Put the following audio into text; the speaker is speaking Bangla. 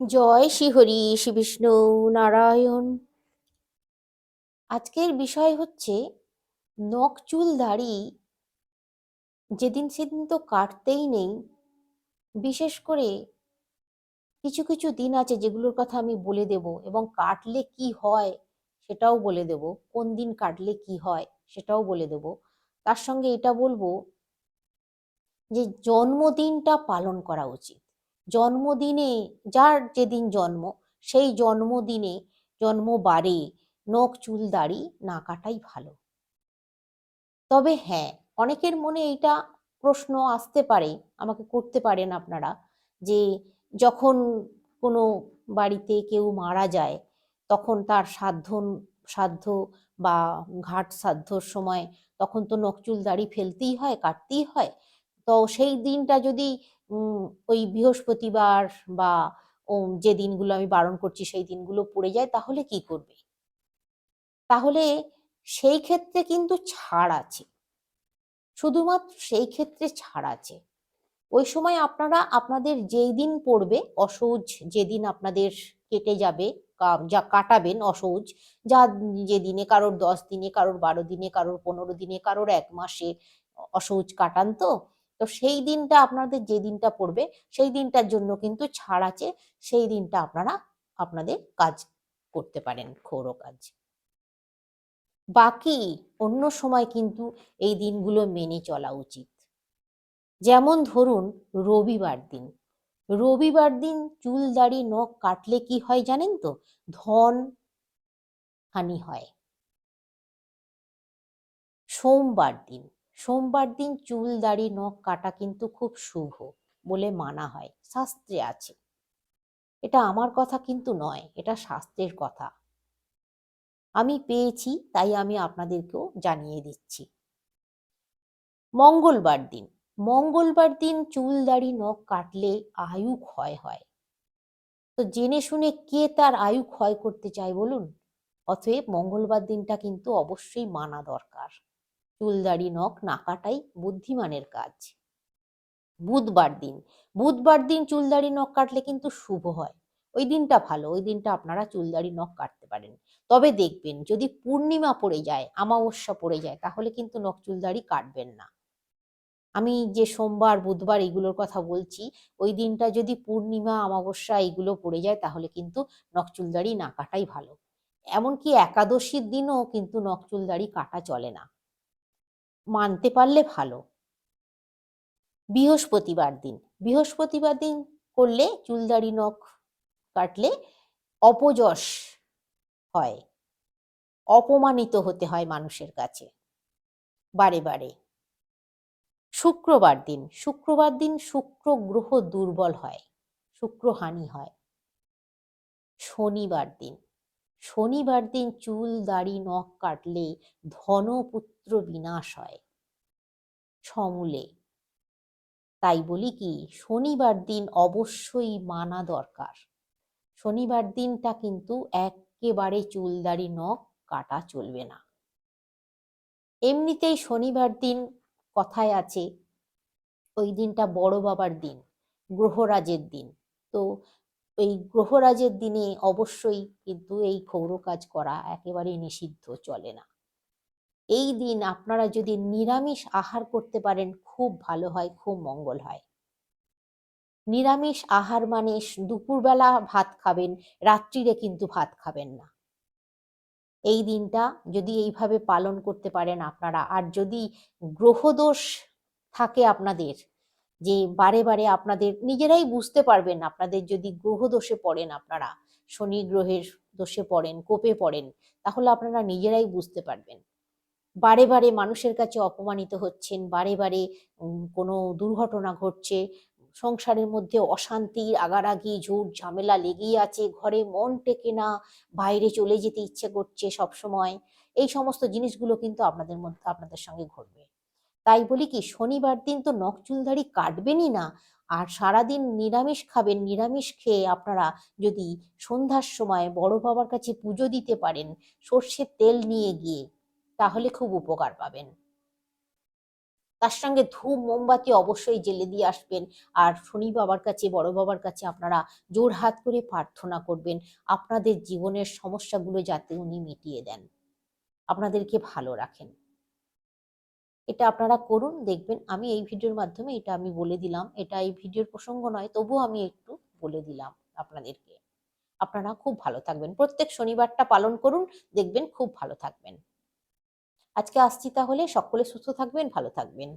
জয় শ্রী হরি শ্রী বিষ্ণু নারায়ণ। আজকের বিষয় হচ্ছে নখ চুল দাড়ি যেদিন সেদিন তো কাটতেই নেই। বিশেষ করে কিছু কিছু দিন আছে যেগুলোর কথা আমি বলে দেব, এবং কাটলে কি হয় সেটাও বলে দেব। কোন দিন কাটলে কি হয় সেটাও বলে দেব। তার সঙ্গে এটা বলবো যে জন্মদিনটা পালন করা উচিত। জন্মদিনে যার যেদিন জন্ম, সেই জন্মদিনে জন্মবারে নখ চুল দাড়ি না কাটাই ভালো। তবে হ্যাঁ, অনেকের মনে এইটা প্রশ্ন আসতে পারে, আমাকে করতে পারেন আপনারা, যে যখন কোনো বাড়িতে কেউ মারা যায় তখন তার শ্রাদ্ধ বা ঘাট শ্রাদ্ধর সময় তখন তো নখ চুল দাড়ি ফেলতেই হয়, কাটতেই হয়। তো সেই দিনটা যদি উম, ওই বৃহস্পতিবার বা যে দিনগুলো আমি বারণ করছি সেই দিনগুলো পড়ে যায়, তাহলে কি করবে? তাহলে সেই ক্ষেত্রে কিন্তু ছাড় আছে, শুধুমাত্র সেই ক্ষেত্রে ছাড় আছে। ওই সময় আপনারা আপনাদের যেই দিন পড়বে, অসৌজ যেদিন আপনাদের কেটে যাবে, যা কাটাবেন অসৌজ, যা যেদিনে কারোর 10 দিনে, কারোর 12 দিনে, কারোর 15 দিনে, কারোর 1 মাসে অসৌজ কাটান। তো তো সেই দিনটা আপনাদের যে দিনটা পড়বে সেই দিনটার জন্য কিন্তু ছাড় আছে। সেই দিনটা আপনারা আপনাদের কাজ করতে পারেন, ক্ষৌর কাজ। বাকি অন্য সময় কিন্তু এই দিনগুলো মেনে চলা উচিত। যেমন ধরুন রবিবার দিন। রবিবার দিন চুল দাড়ি নখ কাটলে কি হয় জানেন তো? ধন হানি হয়। সোমবার দিন, সোমবার দিন চুল দাড়ি নখ কাটা কিন্তু খুব শুভ বলে মানা হয়, শাস্ত্রে আছে। এটা আমার কথা কিন্তু নয়, এটা শাস্ত্রের কথা। আমি পেয়েছি তাই আমি আপনাদেরকেও জানিয়ে দিচ্ছি। মঙ্গলবার দিন, মঙ্গলবার দিন চুল দাড়ি নখ কাটলে আয়ু ক্ষয় হয়। তো জেনে শুনে কে তার আয়ু ক্ষয় করতে চায় বলুন? অতএব মঙ্গলবার দিনটা কিন্তু অবশ্যই মানা দরকার। চুল দাড়ি নখ না কাটাই বুদ্ধিমানের কাজ। বুধবার দিন, বুধবার দিন চুল দাড়ি নখ কাটলে কিন্তু শুভ হয়। ওই দিনটা ভালো, ওই দিনটা আপনারা চুল দাড়ি নখ কাটতে পারেন। তবে দেখবেন যদি পূর্ণিমা পড়ে যায়, অমাবস্যা পড়ে যায়, তাহলে কিন্তু নখ চুল দাড়ি কাটবেন না। আমি যে সোমবার বুধবার এগুলোর কথা বলছি, ওই দিনটা যদি পূর্ণিমা অমাবস্যা এগুলো পড়ে যায় তাহলে কিন্তু নখচুল দাড়ি না কাটাই ভালো। এমনকি একাদশীর দিনও কিন্তু নখচুল দাড়ি কাটা চলে না, মানতে পারলে ভালো। বৃহস্পতিবার দিন, বৃহস্পতিবার দিন করলে চুল দাড়ি নখ কাটলে অপযশ হয়, অপমানিত হতে হয় মানুষের কাছে বারে বারে। শুক্রবার দিন, শুক্রবার দিন শুক্র গ্রহ দুর্বল হয়, শুক্র হানি হয়। শনিবার দিন, শনিবার দিন চুল দাড়ি নখ কাটলে ধনপুত্র বিনাশ হয় সমূলে। তাই বলি কি, শনিবার দিন অবশ্যই মানা দরকার। শনিবার দিনটা কিন্তু একেবারে চুল দাড়ি নখ কাটা চলবে না। এমনিতেই শনিবার দিন কথায় আছে ওই দিনটা বড় বাবার দিন, গ্রহরাজের দিন। তো এই গ্রহরাজের দিনে অবশ্যই কিন্তু এই ক্ষৌর কাজ করা একেবারেই নিষিদ্ধ, চলে না। এই দিন আপনারা যদি নিরামিষ আহার করতে পারেন খুব ভালো হয়, খুব মঙ্গল হয়। নিরামিষ আহার মানে দুপুরবেলা ভাত খাবেন, রাত্রিরে কিন্তু ভাত খাবেন না। এই দিনটা যদি এইভাবে পালন করতে পারেন আপনারা, আর যদি গ্রহদোষ থাকে আপনাদের, যে বারে বারে আপনাদের নিজেরাই বুঝতে পারবেন, আপনাদের যদি গ্রহ দোষে পড়েন, আপনারা শনি গ্রহের দোষে পড়েন, কোপে পড়েন, তাহলে আপনারা নিজেরাই বুঝতে পারবেন বারে বারে মানুষের কাছে অপমানিত হচ্ছেন, বারে বারে কোনো দুর্ঘটনা ঘটছে, সংসারের মধ্যে অশান্তি, রাগারাগি, ঝুট ঝামেলা লেগেই আছে, ঘরে মন টেকে না, বাইরে চলে যেতে ইচ্ছে করছে সব সময়। এই সমস্ত জিনিসগুলো কিন্তু আপনাদের মধ্যে আপনাদের সঙ্গে ঘটবে। তাই বলি কি, শনিবার দিন তো নখ চুলদাড়ি কাটবেনই না, আর সারাদিন নিরামিষ খাবেন। নিরামিষ খেয়ে আপনারা যদি সন্ধ্যার সময় বড় বাবার কাছে পুজো দিতে পারেন সর্ষের তেল নিয়ে গিয়ে, তাহলে খুব উপকার পাবেন। তার সঙ্গে ধূপ মোমবাতি অবশ্যই জ্বেলে দিয়ে আসবেন। আর শনি বাবার কাছে, বড় বাবার কাছে আপনারা জোড়হাত করে প্রার্থনা করবেন আপনাদের জীবনের সমস্যাগুলো যাতে উনি মিটিয়ে দেন, আপনাদেরকে ভালো রাখেন। এটা আপনারা করুন, দেখবেন। আমি এই ভিডিওর মাধ্যমে এটা আমি বলে দিলাম, এটা এই ভিডিওর প্রসঙ্গ নয়, তবুও আমি একটু বলে দিলাম আপনাদেরকে। আপনারা খুব ভালো থাকবেন, প্রত্যেক শনিবারটা পালন করুন, দেখবেন খুব ভালো থাকবেন। আজকে আসছি তাহলে, সকলে সুস্থ থাকবেন, ভালো থাকবেন।